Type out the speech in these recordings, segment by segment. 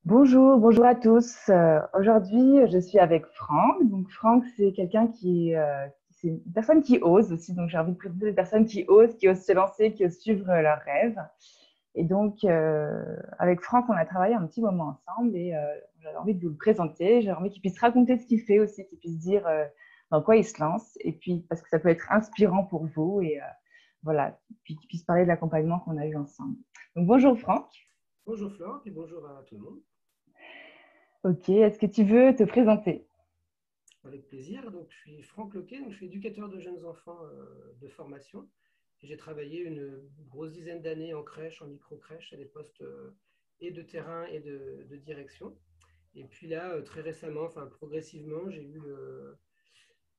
Bonjour à tous. Aujourd'hui, je suis avec Franck. Donc, Franck, c'est quelqu'un c'est une personne qui ose aussi. Donc, j'ai envie de présenter des personnes qui osent se lancer, qui osent suivre leurs rêves. Et donc, avec Franck, on a travaillé un petit moment ensemble et j'avais envie de vous le présenter. J'ai envie qu'il puisse raconter ce qu'il fait aussi, qu'il puisse dire dans quoi il se lance. Et puis, parce que ça peut être inspirant pour vous et voilà. Puis qu'il puisse parler de l'accompagnement qu'on a eu ensemble. Donc, bonjour Franck. Bonjour Flore et bonjour à tout le monde. Ok, est-ce que tu veux te présenter? Avec plaisir. Donc, je suis Franck Loquet, donc je suis éducateur de jeunes enfants de formation. Et j'ai travaillé une grosse dizaine d'années en crèche, en micro-crèche, à des postes et de terrain et de direction. Et puis là, très récemment, enfin progressivement, j'ai eu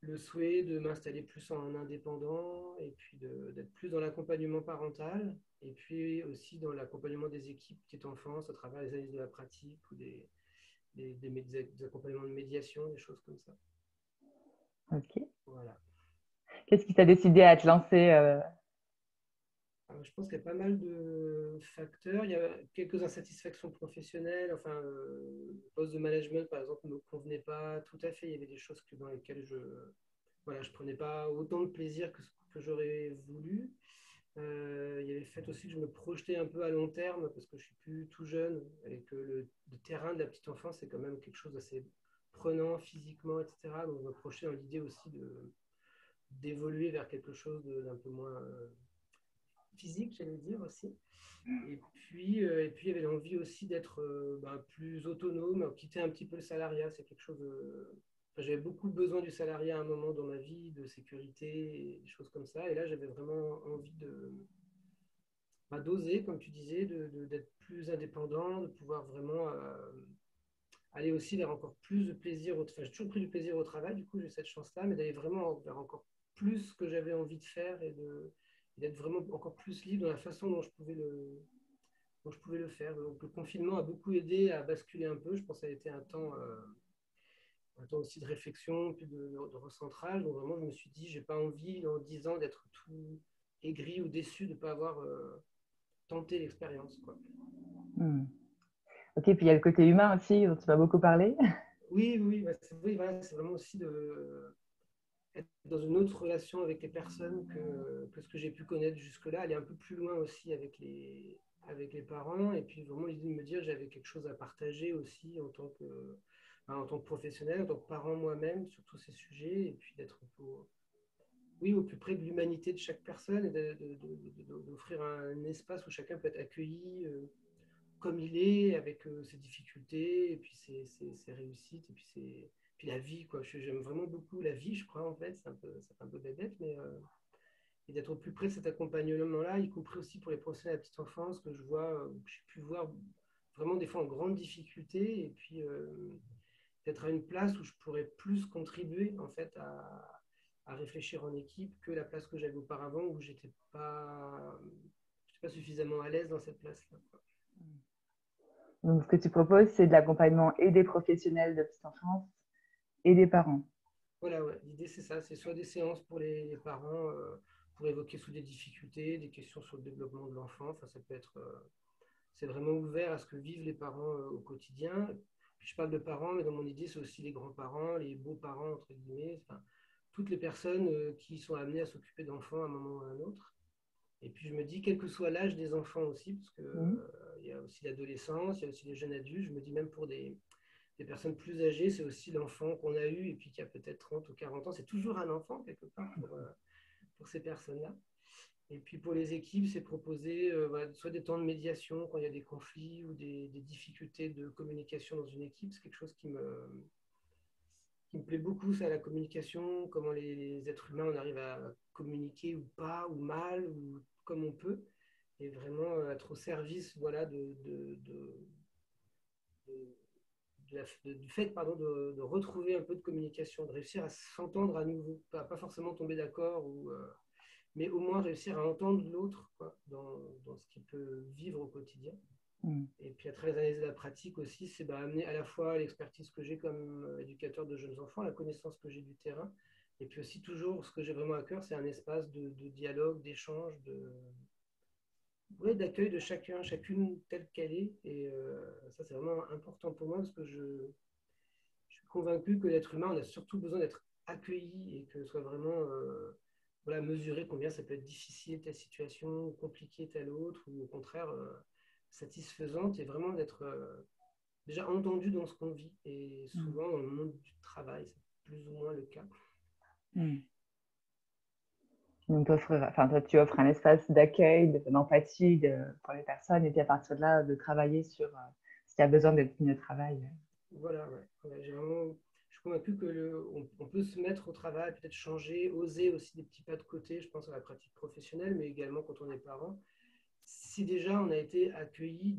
le souhait de m'installer plus en indépendant et puis d'être plus dans l'accompagnement parental et puis aussi dans l'accompagnement des équipes petite enfance à travers les analyses de la pratique ou des accompagnements de médiation, des choses comme ça. Ok. Voilà. Qu'est-ce qui t'a décidé à te lancer Alors, je pense qu'il y a pas mal de facteurs. Il y a quelques insatisfactions professionnelles. Enfin, le poste de management, par exemple, ne me convenait pas tout à fait. Il y avait des choses dans lesquelles je prenais pas autant de plaisir que j'aurais voulu. Il y avait le fait aussi que je me projetais un peu à long terme parce que je suis plus tout jeune et que le terrain de la petite enfance, c'est quand même quelque chose d'assez prenant physiquement, etc. Donc, je me projetais dans l'idée aussi d'évoluer vers quelque chose d'un peu moins physique, j'allais dire aussi. Et puis, il y avait l'envie aussi d'être plus autonome, quitter un petit peu le salariat. C'est quelque chose. Enfin, j'avais beaucoup besoin du salariat à un moment dans ma vie, de sécurité, et des choses comme ça. Et là, j'avais vraiment envie d'oser, comme tu disais, d'être plus indépendant, de pouvoir vraiment aller aussi vers encore plus de plaisir. Enfin, j'ai toujours pris du plaisir au travail, du coup, j'ai cette chance-là, mais d'aller vraiment vers encore plus ce que j'avais envie de faire d'être vraiment encore plus libre dans la façon dont je pouvais le faire. Donc, le confinement a beaucoup aidé à basculer un peu. Je pense que ça a été un temps aussi de réflexion, puis de recentrage. Donc, vraiment, je me suis dit, j'ai pas envie, dans 10 ans, d'être tout aigri ou déçu de ne pas avoir tenté l'expérience, quoi. Hmm. Ok, puis il y a le côté humain aussi dont tu m'as beaucoup parlé. Oui, oui, oui, voilà, c'est vraiment aussi être dans une autre relation avec les personnes que ce que j'ai pu connaître jusque-là, aller un peu plus loin aussi avec les parents, et puis vraiment l'idée de me dire que j'avais quelque chose à partager aussi en tant que professionnel, en tant que parent moi-même sur tous ces sujets, et puis d'être oui, au plus près de l'humanité de chaque personne et d'offrir un espace où chacun peut être accueilli comme il est, avec ses difficultés, et puis ses réussites, et puis la vie, quoi. J'aime vraiment beaucoup la vie, je crois, en fait. C'est un peu bébête, mais et d'être au plus près de cet accompagnement-là, y compris aussi pour les professionnels de la petite enfance, que je vois, que j'ai pu voir vraiment des fois en grande difficulté, et puis d'être à une place où je pourrais plus contribuer, en fait, à réfléchir en équipe que la place que j'avais auparavant, où j'étais pas suffisamment à l'aise dans cette place-là, quoi. Donc, ce que tu proposes, c'est de l'accompagnement et des professionnels de petite enfance et des parents. Voilà, ouais. L'idée, c'est ça. C'est soit des séances pour les parents pour évoquer sous des difficultés, des questions sur le développement de l'enfant. Enfin, ça peut être, c'est vraiment ouvert à ce que vivent les parents au quotidien. Puis je parle de parents, mais dans mon idée, c'est aussi les grands-parents, les beaux-parents, entre guillemets. Enfin, toutes les personnes qui sont amenées à s'occuper d'enfants à un moment ou à un autre. Et puis je me dis, quel que soit l'âge des enfants aussi, parce que Mhm. il y a aussi l'adolescence, il y a aussi les jeunes adultes. Je me dis même pour des personnes plus âgées, c'est aussi l'enfant qu'on a eu et puis qui a peut-être 30 ou 40 ans. C'est toujours un enfant, quelque part, pour ces personnes-là. Et puis pour les équipes, c'est proposer voilà, soit des temps de médiation quand il y a des conflits ou des difficultés de communication dans une équipe. C'est quelque chose qui me plaît beaucoup, ça, la communication, comment les êtres humains, on arrive à communiquer ou pas, ou mal, ou comme on peut, et vraiment être au service voilà, de, du fait pardon, de retrouver un peu de communication, de réussir à s'entendre à nouveau, pas forcément tomber d'accord, mais au moins réussir à entendre l'autre dans ce qu'il peut vivre au quotidien. Mhm. Et puis à travers les années de la pratique aussi, c'est amener à la fois l'expertise que j'ai comme éducateur de jeunes enfants, la connaissance que j'ai du terrain, et puis aussi toujours ce que j'ai vraiment à cœur, c'est un espace de dialogue, d'échange, ouais, d'accueil de chacun, chacune telle qu'elle est. Et ça, c'est vraiment important pour moi parce que je suis convaincu que l'être humain, on a surtout besoin d'être accueilli et que ce soit vraiment voilà, mesurer combien ça peut être difficile telle situation, compliqué telle autre, ou au contraire satisfaisante, et vraiment d'être déjà entendu dans ce qu'on vit. Et Mm. souvent, dans le monde du travail, c'est plus ou moins le cas. Mm. Donc, enfin, toi, tu offres un espace d'accueil, d'empathie pour les personnes, et puis à partir de là, de travailler sur ce qui a besoin d'être mis au travail. Voilà, ouais. Ouais, je suis convaincu que on peut se mettre au travail, peut-être changer, oser aussi des petits pas de côté, je pense à la pratique professionnelle, mais également quand on est parent. Si déjà on a été accueilli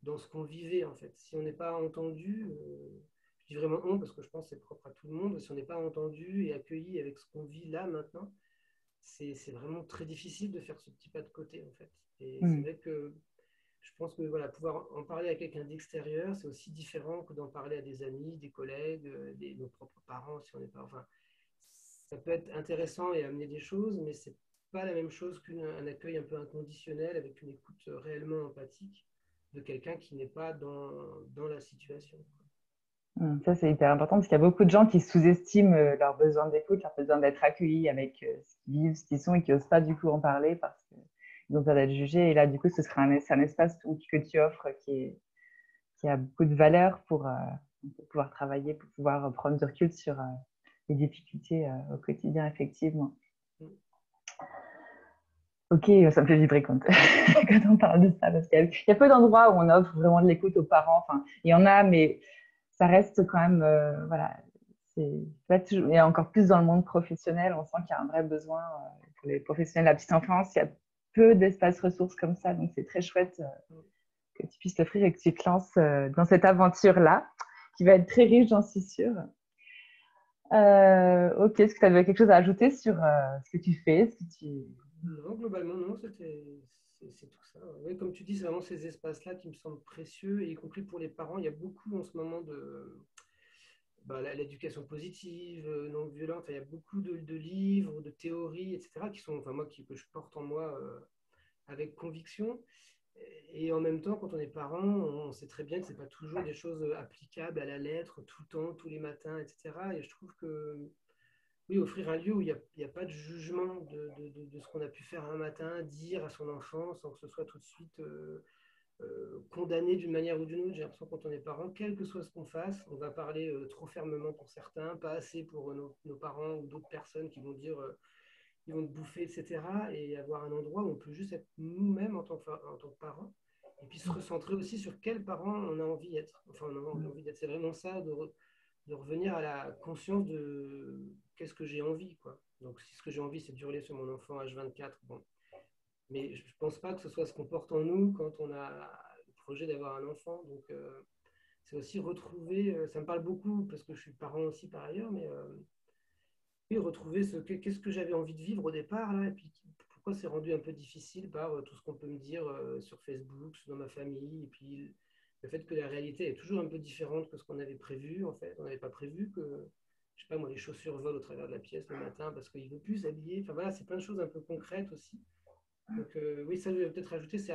dans ce qu'on vivait, en fait. Si on n'est pas entendu, je dis vraiment on parce que je pense que c'est propre à tout le monde, si on n'est pas entendu et accueilli avec ce qu'on vit là maintenant, c'est vraiment très difficile de faire ce petit pas de côté, en fait. Et c'est Mm. vrai que je pense que voilà, pouvoir en parler à quelqu'un d'extérieur, c'est aussi différent que d'en parler à des amis, des collègues, nos propres parents, si on n'est pas. Enfin, ça peut être intéressant et amener des choses, mais c'est pas la même chose qu'un accueil un peu inconditionnel avec une écoute réellement empathique de quelqu'un qui n'est pas dans la situation. Ça, c'est hyper important parce qu'il y a beaucoup de gens qui sous-estiment leur besoin d'écoute, leur besoin d'être accueillis avec ce qu'ils vivent, ce qu'ils sont et qui n'osent pas du coup en parler parce qu'ils ont peur d'être jugés. Et là, du coup, ce sera un espace que tu offres qui a beaucoup de valeur pour pouvoir travailler, pour pouvoir prendre du recul sur les difficultés au quotidien, effectivement. Mm. Ok, ça me fait vibrer quand, quand on parle de ça, parce qu'il y a peu d'endroits où on offre vraiment de l'écoute aux parents. Enfin, il y en a, mais ça reste quand même, voilà, c'est pas toujours, et encore plus dans le monde professionnel, on sent qu'il y a un vrai besoin pour les professionnels de la petite enfance. Il y a peu d'espaces ressources comme ça, donc c'est très chouette que tu puisses t'offrir et que tu te lances dans cette aventure-là, qui va être très riche, j'en suis sûre. Ok, est-ce que tu avais quelque chose à ajouter sur ce que tu fais, ce que tu... Non, globalement, non, c'est tout ça. Oui, comme tu dis, c'est vraiment ces espaces-là qui me semblent précieux, et y compris pour les parents. Il y a beaucoup en ce moment de l'éducation positive, non violente. Enfin, il y a beaucoup de livres, de théories, etc., qui sont, enfin, que je porte en moi avec conviction. Et en même temps, quand on est parent, on sait très bien que ce n'est pas toujours des choses applicables à la lettre, tout le temps, tous les matins, etc. Et je trouve que, oui, offrir un lieu où il y a pas de jugement de ce qu'on a pu faire un matin, dire à son enfant, sans que ce soit tout de suite condamné d'une manière ou d'une autre. J'ai l'impression que quand on est parent, quel que soit ce qu'on fasse, on va parler trop fermement pour certains, pas assez pour nos parents ou d'autres personnes qui vont dire ils vont te bouffer, etc. Et avoir un endroit où on peut juste être nous-mêmes en tant que parents. Et puis se recentrer aussi sur quels parents on a envie d'être. Enfin, on a envie d'être. C'est vraiment ça, de revenir à la conscience de qu'est-ce que j'ai envie, quoi. Donc, si ce que j'ai envie, c'est de hurler sur mon enfant H24, bon. Mais je ne pense pas que ce soit ce qu'on porte en nous quand on a le projet d'avoir un enfant. Donc, c'est aussi retrouver, ça me parle beaucoup parce que je suis parent aussi par ailleurs, mais oui, retrouver qu'est-ce que j'avais envie de vivre au départ, là, et puis pourquoi c'est rendu un peu difficile par tout ce qu'on peut me dire sur Facebook, dans ma famille, et puis le fait que la réalité est toujours un peu différente que ce qu'on avait prévu, en fait. On n'avait pas prévu que, je sais pas moi, les chaussures volent au travers de la pièce le matin parce qu'il ne veut plus s'habiller. Enfin voilà, c'est plein de choses un peu concrètes aussi. Donc oui, ça je vais peut-être rajouter, c'est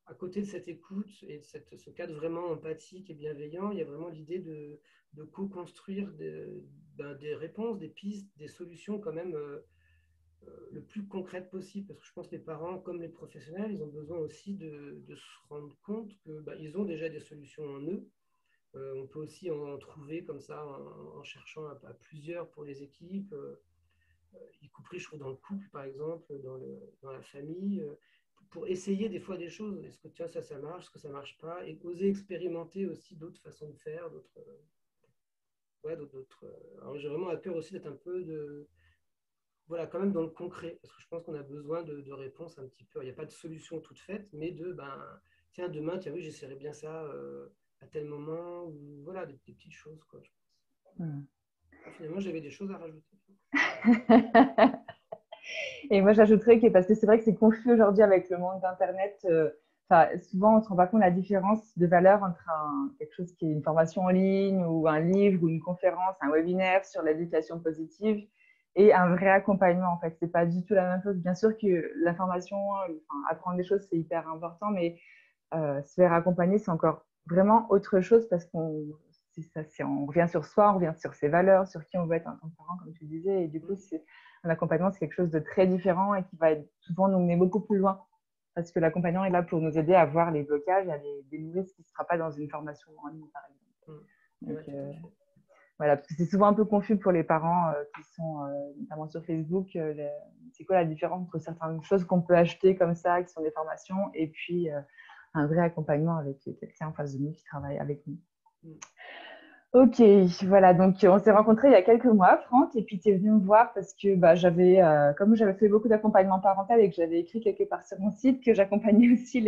à côté de cette écoute et de ce cadre vraiment empathique et bienveillant, il y a vraiment l'idée de co-construire des réponses, des pistes, des solutions quand même le plus concrètes possible. Parce que je pense que les parents, comme les professionnels, ils ont besoin aussi de se rendre compte que ils ont déjà des solutions en eux. On peut aussi en trouver comme ça en cherchant à plusieurs pour les équipes, y compris, je trouve, dans le couple, par exemple, dans la famille. Pour essayer des fois des choses. Est-ce que tiens, ça marche, est-ce que ça marche pas, et oser expérimenter aussi d'autres façons de faire, d'autres. Ouais, alors j'ai vraiment à cœur aussi d'être un peu voilà, quand même dans le concret, parce que je pense qu'on a besoin de réponses un petit peu. Il n'y a pas de solution toute faite, mais tiens, demain, tiens, oui, j'essaierai bien ça à tel moment, ou voilà, des petites choses, quoi, je pense. Hmm. Finalement, j'avais des choses à rajouter. Et moi, j'ajouterais que, parce que c'est vrai que c'est confus aujourd'hui avec le monde d'Internet, souvent on ne se rend pas compte de la différence de valeur entre quelque chose qui est une formation en ligne ou un livre ou une conférence, un webinaire sur l'éducation positive et un vrai accompagnement, en fait. C'est pas du tout la même chose. Bien sûr que l'information, enfin, apprendre des choses, c'est hyper important, mais se faire accompagner, c'est encore vraiment autre chose parce on revient sur soi, on revient sur ses valeurs, sur qui on veut être en tant que parent, comme tu disais. Et du coup, un accompagnement, c'est quelque chose de très différent et qui va souvent nous mener beaucoup plus loin. Parce que l'accompagnant est là pour nous aider à voir les blocages, à les dénouer, ce qui ne sera pas dans une formation en ligne, par exemple. Donc, Ouais, tout à fait. voilà, parce que c'est souvent un peu confus pour les parents qui sont notamment sur Facebook. C'est quoi la différence entre certaines choses qu'on peut acheter comme ça, qui sont des formations, et puis un vrai accompagnement avec quelqu'un en face de nous qui travaille avec nous. Ok, voilà, donc on s'est rencontrés il y a quelques mois, Franck, et puis tu es venu me voir parce que comme j'avais fait beaucoup d'accompagnement parental et que j'avais écrit quelque part sur mon site, que j'accompagnais aussi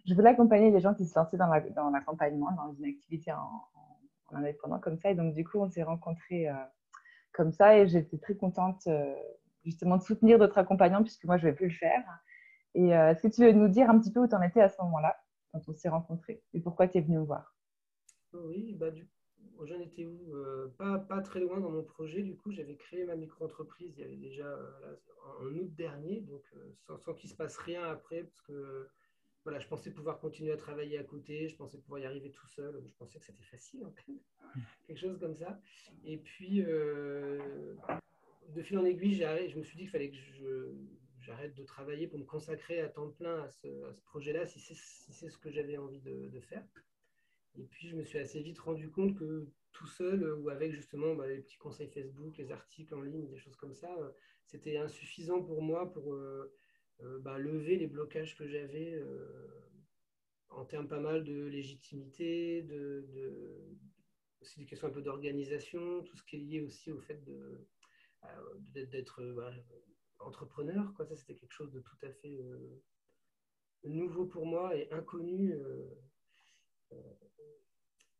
je voulais accompagner les gens qui se lançaient dans l'accompagnement, dans une activité en indépendant comme ça, et donc du coup on s'est rencontrés comme ça, et j'étais très contente justement de soutenir d'autres accompagnants puisque moi je ne vais plus le faire. Et est-ce que tu veux nous dire un petit peu où tu en étais à ce moment-là, quand on s'est rencontrés, et pourquoi tu es venu me voir? Oui, j'en étais où? Pas très loin dans mon projet. Du coup, j'avais créé ma micro-entreprise il y avait déjà là, en août dernier, donc sans qu'il se passe rien après, parce que voilà, je pensais pouvoir continuer à travailler à côté, je pensais pouvoir y arriver tout seul, je pensais que c'était facile, en fait, quelque chose comme ça. Et puis, de fil en aiguille, je me suis dit qu'il fallait que j'arrête de travailler pour me consacrer à temps plein à ce projet-là, si c'est ce que j'avais envie de faire. Et puis, je me suis assez vite rendu compte que tout seul, ou avec justement les petits conseils Facebook, les articles en ligne, des choses comme ça, c'était insuffisant pour moi pour lever les blocages que j'avais en termes pas mal de légitimité, aussi des questions un peu d'organisation, tout ce qui est lié aussi au fait d'être entrepreneur. Quoi. Ça, c'était quelque chose de tout à fait nouveau pour moi et inconnu.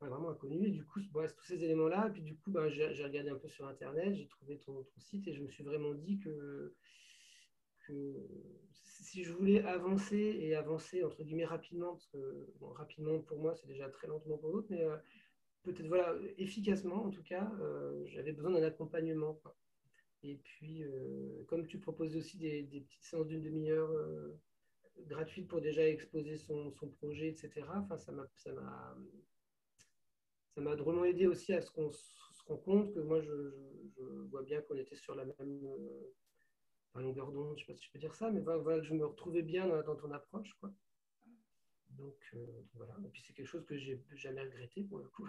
Vraiment inconnu. Et du coup, c'est tous ces éléments-là. Et puis du coup, j'ai regardé un peu sur Internet, j'ai trouvé ton site et je me suis vraiment dit que si je voulais avancer et avancer entre guillemets rapidement, parce que rapidement pour moi, c'est déjà très lentement pour d'autres, mais peut-être voilà, efficacement en tout cas, j'avais besoin d'un accompagnement. Quoi. Et puis, comme tu proposes aussi des petites séances d'une demi-heure gratuites pour déjà exposer son projet, etc., enfin, ça m'a drôlement aidé aussi à ce qu'on se rend compte que moi, je vois bien qu'on était sur la même longueur d'onde, je ne sais pas si je peux dire ça, mais voilà, que je me retrouvais bien dans ton approche. Quoi. Donc, voilà. Et puis, c'est quelque chose que j'ai jamais regretté pour le coup.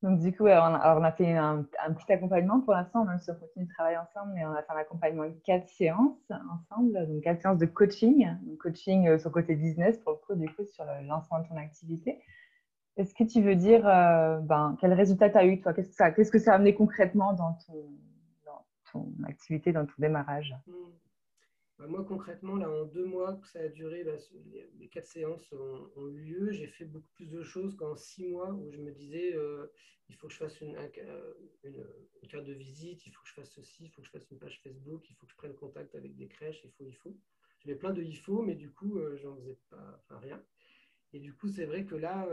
Donc, du coup, on a fait un petit accompagnement pour l'instant, même si on continue de travailler ensemble, mais on a fait un accompagnement de 4 séances ensemble, donc 4 séances de coaching, donc coaching sur le côté business, pour le coup, du coup, sur le lancement de ton activité. Est-ce que tu veux dire, quel résultat tu as eu, toi? Qu'est-ce que ça a amené concrètement dans ton activité, dans ton démarrage? Moi, concrètement, là, en 2 mois que ça a duré, les 4 séances ont eu lieu. J'ai fait beaucoup plus de choses qu'en 6 mois où je me disais, il faut que je fasse une carte de visite, il faut que je fasse ceci, il faut que je fasse une page Facebook, il faut que je prenne contact avec des crèches, il faut. J'avais plein de il faut, mais du coup, j'en faisais pas, enfin, rien. Et du coup, c'est vrai que là,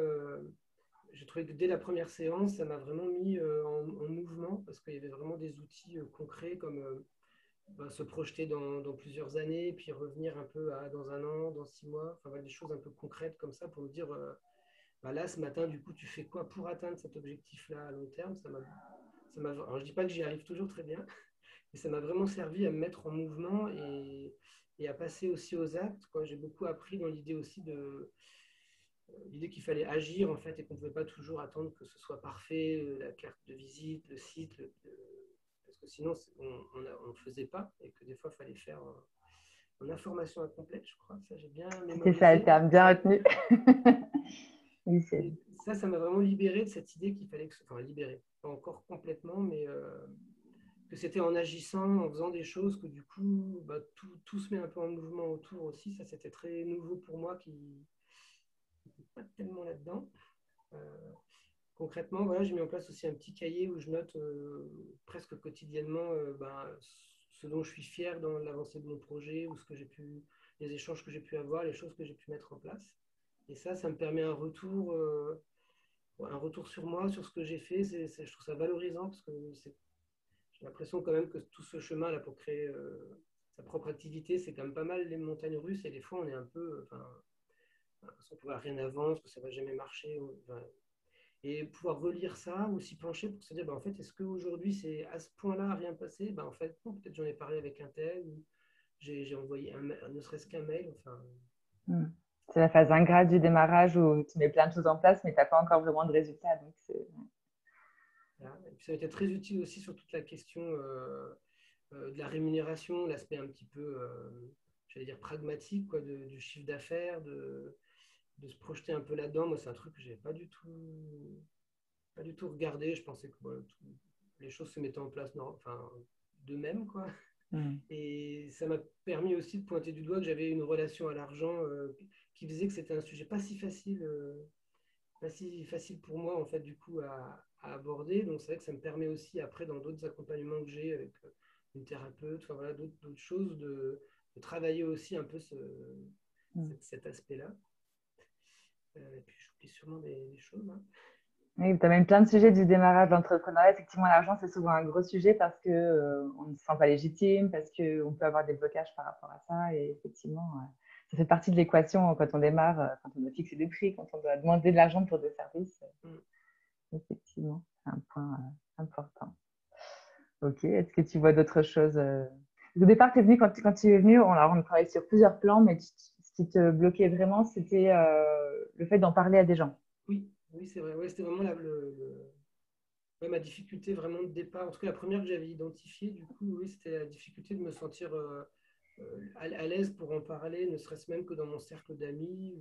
j'ai trouvé que dès la première séance, ça m'a vraiment mis en mouvement parce qu'il y avait vraiment des outils concrets comme se projeter dans plusieurs années, puis revenir un peu dans un an, dans 6 mois, enfin, des choses un peu concrètes comme ça pour me dire, là, ce matin, du coup, tu fais quoi pour atteindre cet objectif-là à long terme. Alors, je dis pas que j'y arrive toujours très bien, mais ça m'a vraiment servi à me mettre en mouvement et à passer aussi aux actes. Quoi. J'ai beaucoup appris dans l'idée aussi l'idée qu'il fallait agir en fait et qu'on ne pouvait pas toujours attendre que ce soit parfait, la carte de visite, le site, parce que sinon on ne faisait pas et que des fois il fallait faire en information incomplète, je crois. Ça, j'ai bien C'était ça, mémorisé. tu as bien retenu. Oui, Et ça m'a vraiment libéré de cette idée qu'il fallait enfin libéré, pas encore complètement, mais que c'était en agissant, en faisant des choses que du coup, tout se met un peu en mouvement autour aussi. Ça, c'était très nouveau pour moi qui n'était pas tellement là-dedans. Concrètement, voilà, j'ai mis en place aussi un petit cahier où je note presque quotidiennement ce dont je suis fier dans l'avancée de mon projet ou les échanges que j'ai pu avoir, les choses que j'ai pu mettre en place. Et ça me permet un retour sur moi, sur ce que j'ai fait. Je trouve ça valorisant parce que j'ai l'impression quand même que tout ce chemin là pour créer sa propre activité, c'est quand même pas mal les montagnes russes et des fois on est un peu, sans pouvoir rien avance, que ça va jamais marcher. Et pouvoir relire ça, ou s'y pencher pour se dire, en fait, est-ce qu'aujourd'hui, c'est à ce point-là, rien passé? En fait, non, peut-être j'en ai parlé avec un tel, ou j'ai envoyé ne serait-ce qu'un mail. Enfin, C'est la phase ingrate du démarrage où tu mets plein de choses en place, mais tu n'as pas encore vraiment de résultats. Donc voilà. Et puis ça a été très utile aussi sur toute la question de la rémunération, l'aspect un petit peu, j'allais dire, pragmatique quoi, du chiffre d'affaires, de se projeter un peu là-dedans. Moi, c'est un truc que je n'avais pas du tout regardé. Je pensais que les choses se mettaient en place d'eux-mêmes, quoi. Et ça m'a permis aussi de pointer du doigt que j'avais une relation à l'argent qui faisait que c'était un sujet pas si facile pour moi, en fait, du coup, à aborder. Donc, c'est vrai que ça me permet aussi, après, dans d'autres accompagnements que j'ai avec une thérapeute, enfin, voilà, d'autres choses, de travailler aussi un peu cet aspect-là. Et puis, j'oublie sûrement des choses. Hein. oui, tu as même plein de sujets du démarrage de l'entrepreneuriat. Effectivement, l'argent, c'est souvent un gros sujet parce que on ne se sent pas légitime, parce qu'on peut avoir des blocages par rapport à ça. Et effectivement, ça fait partie de l'équation quand on démarre, quand on doit fixer des prix, quand on doit demander de l'argent pour des services. Effectivement, c'est un point important. Ok, est-ce que tu vois d'autres choses Au départ, quand tu es venu, on travaillait sur plusieurs plans, mais ce qui te bloquait vraiment, c'était le fait d'en parler à des gens. Oui, oui, c'est vrai. Ouais, c'était vraiment ouais, ma difficulté vraiment de départ. En tout cas, la première que j'avais identifiée, du coup, oui, c'était la difficulté de me sentir à l'aise pour en parler, ne serait-ce même que dans mon cercle d'amis.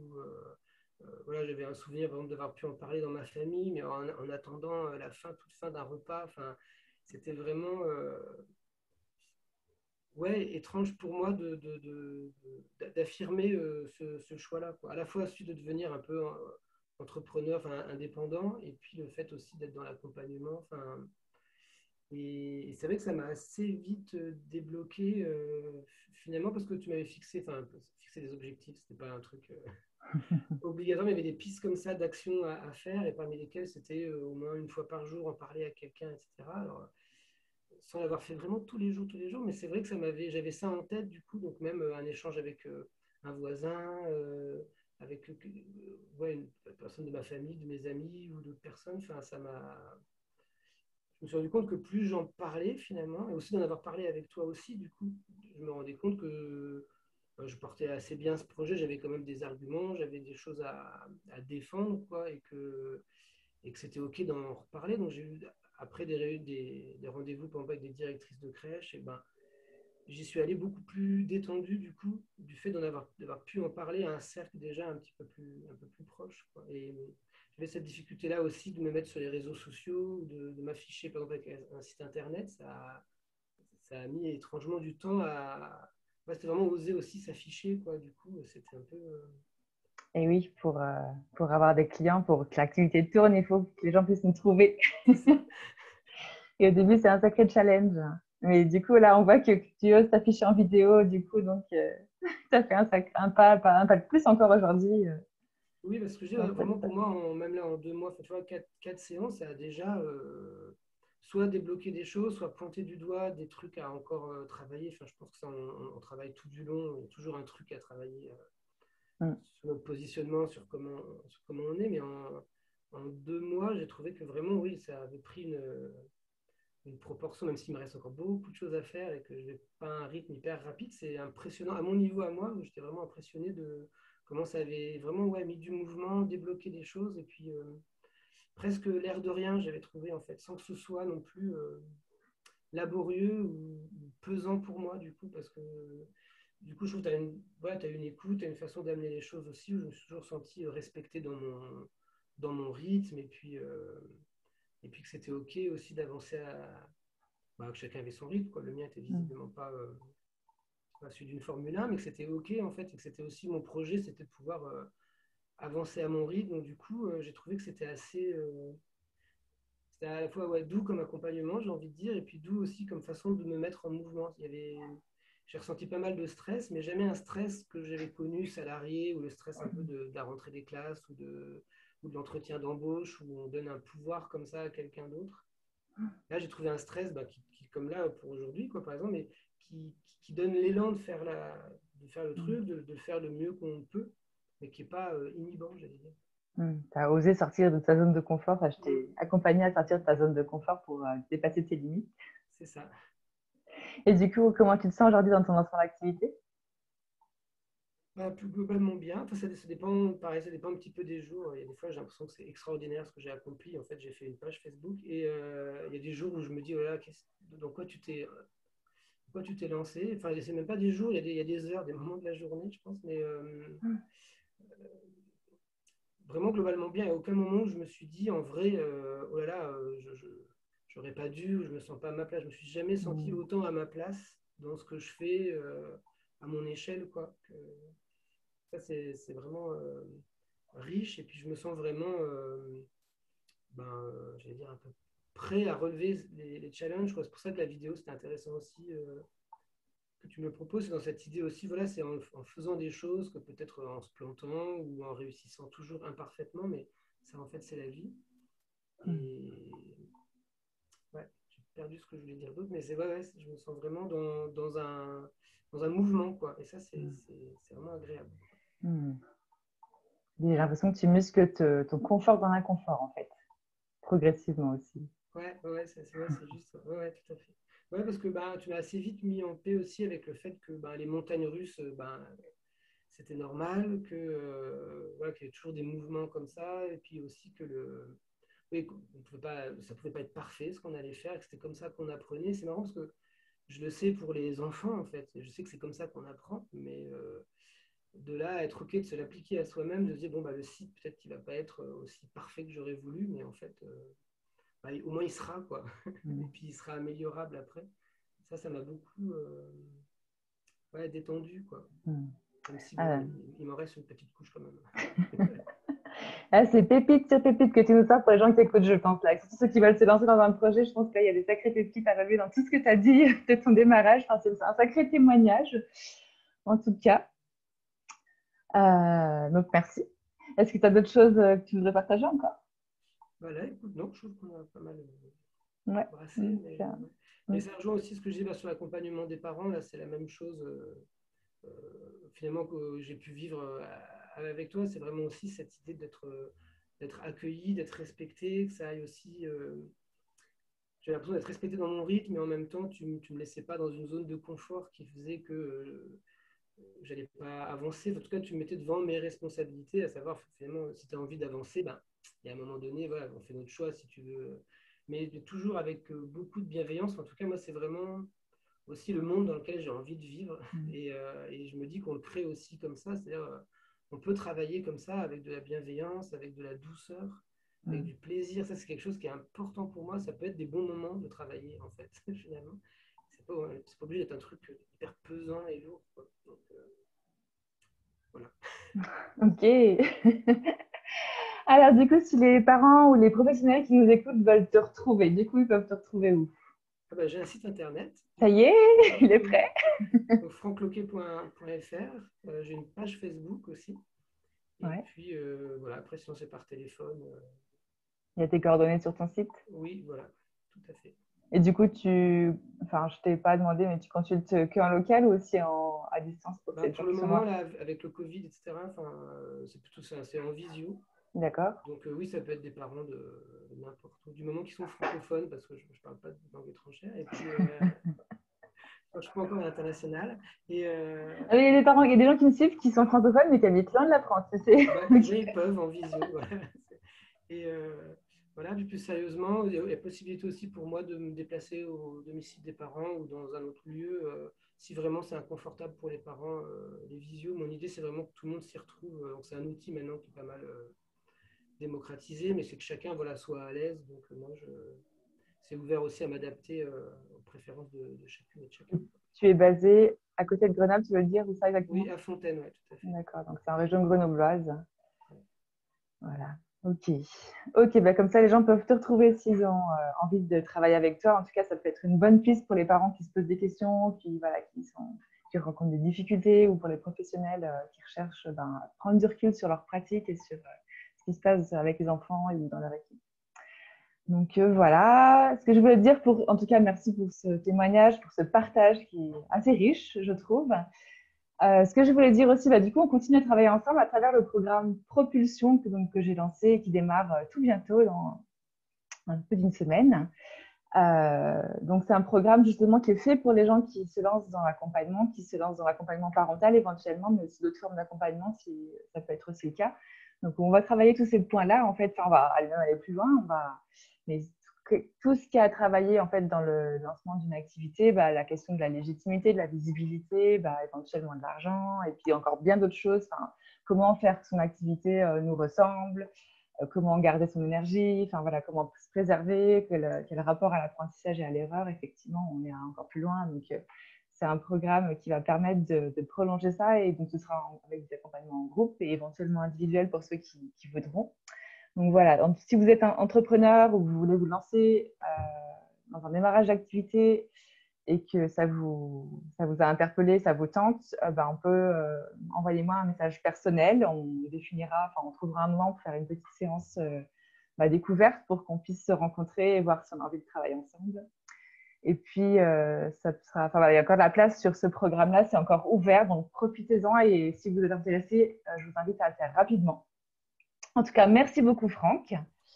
Voilà, j'avais un souvenir par exemple, d'avoir pu en parler dans ma famille, mais en attendant la toute fin d'un repas. Enfin, c'était vraiment ouais, étrange pour moi d'affirmer ce choix-là, quoi. À la fois celui de devenir un peu entrepreneur, enfin, indépendant, et puis le fait aussi d'être dans l'accompagnement. Enfin, et c'est vrai que ça m'a assez vite débloqué finalement parce que tu m'avais fixé des objectifs, c'était pas un truc obligatoire, mais il y avait des pistes comme ça d'action à faire, et parmi lesquelles c'était au moins une fois par jour en parler à quelqu'un, etc. Alors, sans l'avoir fait vraiment tous les jours, mais c'est vrai que j'avais ça en tête du coup, donc même un échange avec un voisin, avec ouais, une personne de ma famille, de mes amis ou d'autres personnes, enfin je me suis rendu compte que plus j'en parlais finalement, et aussi d'en avoir parlé avec toi aussi, du coup, je me rendais compte que je portais assez bien ce projet, j'avais quand même des arguments, j'avais des choses à défendre, quoi, et que c'était OK d'en reparler. Donc j'ai eu, après des rendez-vous par exemple, avec des directrices de crèche, et j'y suis allé beaucoup plus détendu du coup, du fait d'avoir pu en parler à un cercle déjà un peu plus proche, quoi. Et j'avais cette difficulté-là aussi de me mettre sur les réseaux sociaux, de m'afficher par exemple avec un site internet. Ça a mis étrangement du temps à. Ouais, c'était vraiment oser aussi s'afficher, quoi. Du coup, c'était un peu. Et oui, pour avoir des clients, pour que l'activité tourne, il faut que les gens puissent nous trouver. C'est ça. Et au début, c'est un sacré challenge. Mais du coup, là, on voit que tu oses t'afficher en vidéo, du coup, donc tu as fait un pas de plus encore aujourd'hui. Oui, parce que je dis, Donc, vraiment pour moi, même là en 2 mois, tu vois, quatre séances, ça a déjà soit débloqué des choses, soit pointé du doigt des trucs à encore travailler. Enfin, je pense que ça, on travaille tout du long. Il y a toujours un truc à travailler sur notre positionnement, sur comment on est. Mais en 2 mois, j'ai trouvé que vraiment, oui, ça avait pris une proportion, même s'il me reste encore beaucoup de choses à faire et que je n'ai pas un rythme hyper rapide. C'est impressionnant. À mon niveau, à moi, j'étais vraiment impressionné de comment ça avait vraiment ouais, mis du mouvement, débloqué des choses. Et puis, presque l'air de rien, j'avais trouvé, en fait, sans que ce soit non plus laborieux ou pesant pour moi, du coup, parce que du coup, je trouve que tu as t'as une écoute, tu as une façon d'amener les choses aussi, où je me suis toujours senti respecté dans mon rythme, et puis que c'était OK aussi d'avancer que chacun avait son rythme, quoi. Le mien était visiblement pas celui d'une Formule 1, mais que c'était OK, en fait, et que c'était aussi mon projet, c'était de pouvoir avancer à mon rythme. Donc, du coup, j'ai trouvé que c'était à la fois ouais, doux comme accompagnement, j'ai envie de dire, et puis doux aussi comme façon de me mettre en mouvement. J'ai ressenti pas mal de stress, mais jamais un stress que j'avais connu salarié, ou le stress un peu de la rentrée des classes, ou de l'entretien d'embauche, où on donne un pouvoir comme ça à quelqu'un d'autre. Là, j'ai trouvé un stress comme là pour aujourd'hui, quoi, par exemple, mais qui donne l'élan de faire, de faire le truc, de le faire le mieux qu'on peut, mais qui n'est pas inhibant, j'allais dire. Tu as osé sortir de ta zone de confort. Enfin, je Mm, t'ai accompagné à sortir de ta zone de confort pour dépasser tes limites. c'est ça. Et du coup, comment tu te sens aujourd'hui dans ton lancement d'activité? Bah, plus globalement bien. Enfin, ça dépend, pareil, ça dépend un petit peu des jours. Il y a des fois, j'ai l'impression que c'est extraordinaire ce que j'ai accompli. En fait, j'ai fait une page Facebook et il y a des jours où je me dis, voilà, dans quoi tu t'es lancé? Enfin, c'est même pas des jours, il y a des heures, des moments de la journée, je pense, mais vraiment globalement bien. Il n'y a aucun moment où je me suis dit, en vrai, oh là là, j'aurais pas dû, ou je me sens pas à ma place. Je me suis jamais senti Mm. autant à ma place dans ce que je fais à mon échelle, quoi. Ça, c'est vraiment riche et puis je me sens vraiment, j'allais dire, un peu prêt à relever les challenges, quoi. C'est pour ça que la vidéo, c'était intéressant aussi que tu me proposes. C'est dans cette idée aussi, voilà, c'est en faisant des choses, que peut-être en se plantant ou en réussissant toujours imparfaitement, mais ça, en fait, c'est la vie. Mm. Et ouais, j'ai perdu ce que je voulais dire d'autre, mais c'est ouais, je me sens vraiment dans un mouvement, quoi. Et ça, c'est vraiment agréable. Mm. J'ai l'impression que tu muscles ton confort dans l'inconfort, en fait, progressivement aussi. Ouais, c'est juste ça. Ouais, tout à fait. Ouais, parce que tu m'as assez vite mis en paix aussi avec le fait que les montagnes russes, c'était normal, voilà, qu'il y ait toujours des mouvements comme ça, et puis aussi oui, ça pouvait pas être parfait ce qu'on allait faire, que c'était comme ça qu'on apprenait. C'est marrant parce que je le sais pour les enfants, en fait. Je sais que c'est comme ça qu'on apprend, mais de là à être OK de se l'appliquer à soi-même, de se dire, bon, le site, peut-être qu'il va pas être aussi parfait que j'aurais voulu, mais en fait, au moins il sera, quoi. Et Mm. puis il sera améliorable après. Ça m'a beaucoup ouais, détendu, quoi. Mm. Même si, bon, Ah, il m'en reste une petite couche quand même. ah, c'est pépite sur pépite que tu nous sors pour les gens qui écoutent, je pense. Là. Surtout ceux qui veulent se lancer dans un projet, je pense qu'il y a des sacrées pépites à relever dans tout ce que tu as dit de ton démarrage. Enfin, c'est un sacré témoignage, en tout cas. Donc, merci. Est-ce que tu as d'autres choses que tu voudrais partager encore? Voilà, écoute, non, je trouve qu'on a pas mal Ouais. brassé, Mm, mais, ça- ouais. mm, Mais ça rejoint aussi ce que je dis sur l'accompagnement des parents. Là, c'est la même chose, finalement, que j'ai pu vivre avec toi. C'est vraiment aussi cette idée d'être accueilli, d'être respecté, que ça aille aussi. J'ai l'impression d'être respecté dans mon rythme, mais en même temps, tu ne me laissais pas dans une zone de confort qui faisait que j'allais pas avancer. En tout cas, tu me mettais devant mes responsabilités, à savoir, finalement, si tu as envie d'avancer, il y a un moment donné, voilà, on fait notre choix si tu veux. Mais toujours avec beaucoup de bienveillance. En tout cas, moi, c'est vraiment aussi le monde dans lequel j'ai envie de vivre. mm, Et je me dis qu'on le crée aussi comme ça, c'est-à-dire on peut travailler comme ça avec de la bienveillance, avec de la douceur, avec mm. du plaisir. Ça, c'est quelque chose qui est important pour moi. Ça peut être des bons moments de travailler, en fait, finalement. C'est pas obligé d'être un truc hyper pesant et lourd, quoi. Donc, voilà. Ok. Alors, du coup, si les parents ou les professionnels qui nous écoutent veulent te retrouver, du coup, ils peuvent te retrouver où? Ah j'ai un site internet, du Ça y coup, est, il est oui, prêt. francloquet.fr. J'ai une page Facebook aussi. Et Ouais. puis, voilà, après, sinon, c'est par téléphone. Il y a tes coordonnées sur ton site. Oui, voilà, tout à fait. Et du coup, enfin, je t'ai pas demandé, mais tu consultes que en local ou aussi à distance pour ces gens Pour le qui sont moment, loin? là, avec le Covid, etc., c'est plutôt ça, c'est en visio. D'accord. Donc, oui, ça peut être des parents de n'importe où, du moment qu'ils sont francophones, parce que je ne parle pas de langue étrangère. Et puis, je ne suis pas encore à l'international. Et Ah, mais il y a des parents, il y a des gens qui me suivent qui sont francophones, mais qui habitent loin de la France. oui, ils peuvent en visio. Voilà. Et voilà, puis plus sérieusement, il y a la possibilité aussi pour moi de me déplacer au domicile des parents ou dans un autre lieu, si vraiment c'est inconfortable pour les parents, les visios. Mon idée, c'est vraiment que tout le monde s'y retrouve. Donc, c'est un outil maintenant qui est pas mal démocratisé, mais c'est que chacun voilà, soit à l'aise. Donc, c'est ouvert aussi à m'adapter aux préférences de chacune et de chacun. Tu es basé à côté de Grenoble, tu veux le dire, où ça exactement? Oui, à Fontaine, ouais, tout à fait. D'accord, donc c'est en région grenobloise. Ouais. Voilà. Ok. Ok, bah comme ça, les gens peuvent te retrouver s'ils ont envie de travailler avec toi. En tout cas, ça peut être une bonne piste pour les parents qui se posent des questions, voilà, qui rencontrent des difficultés, ou pour les professionnels qui recherchent à prendre du recul sur leur pratique et sur ce qui se passe avec les enfants ou dans leur équipe. Donc voilà, ce que je voulais te dire, en tout cas, merci pour ce témoignage, pour ce partage qui est assez riche, je trouve. Ce que je voulais dire aussi, du coup, on continue à travailler ensemble à travers le programme Propulsion que j'ai lancé et qui démarre tout bientôt, dans un peu d'une semaine. Donc, c'est un programme justement qui est fait pour les gens qui se lancent dans l'accompagnement, qui se lancent dans l'accompagnement parental éventuellement, mais aussi d'autres formes d'accompagnement si ça peut être aussi le cas. Donc, on va travailler tous ces points-là. En fait, on va aller plus loin. Mais tout ce qui a travaillé en fait dans le lancement d'une activité, la question de la légitimité, de la visibilité, éventuellement de l'argent, et puis encore bien d'autres choses. Enfin, comment faire que son activité nous ressemble, comment garder son énergie, enfin voilà, comment se préserver, quel rapport à l'apprentissage et à l'erreur. Effectivement, on est encore plus loin. Donc, c'est un programme qui va permettre de prolonger ça. Et donc, ce sera avec des accompagnements en groupe et éventuellement individuels pour ceux qui voudront. Donc, voilà. Donc, si vous êtes un entrepreneur ou vous voulez vous lancer dans un démarrage d'activité et que ça vous a interpellé, ça vous tente, on peut envoyer-moi un message personnel. On définira, on trouvera un moment pour faire une petite séance découverte pour qu'on puisse se rencontrer et voir si on a envie de travailler ensemble. Et puis, ça sera, il y a encore de la place sur ce programme-là, c'est encore ouvert, donc profitez-en. Et si vous êtes intéressé, je vous invite à le faire rapidement. En tout cas, merci beaucoup, Franck.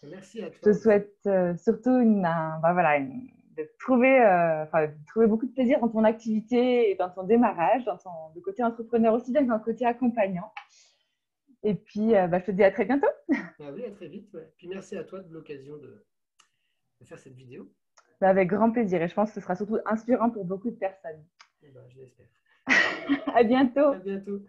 Merci à Je toi te aussi. souhaite surtout de trouver beaucoup de plaisir dans ton activité et dans ton démarrage, le côté entrepreneur aussi bien que dans le côté accompagnant. Et puis, je te dis à très bientôt. Ah oui, à très vite. Ouais. Puis merci à toi de l'occasion de faire cette vidéo. Avec grand plaisir. Et je pense que ce sera surtout inspirant pour beaucoup de personnes. Je l'espère. À bientôt. À bientôt.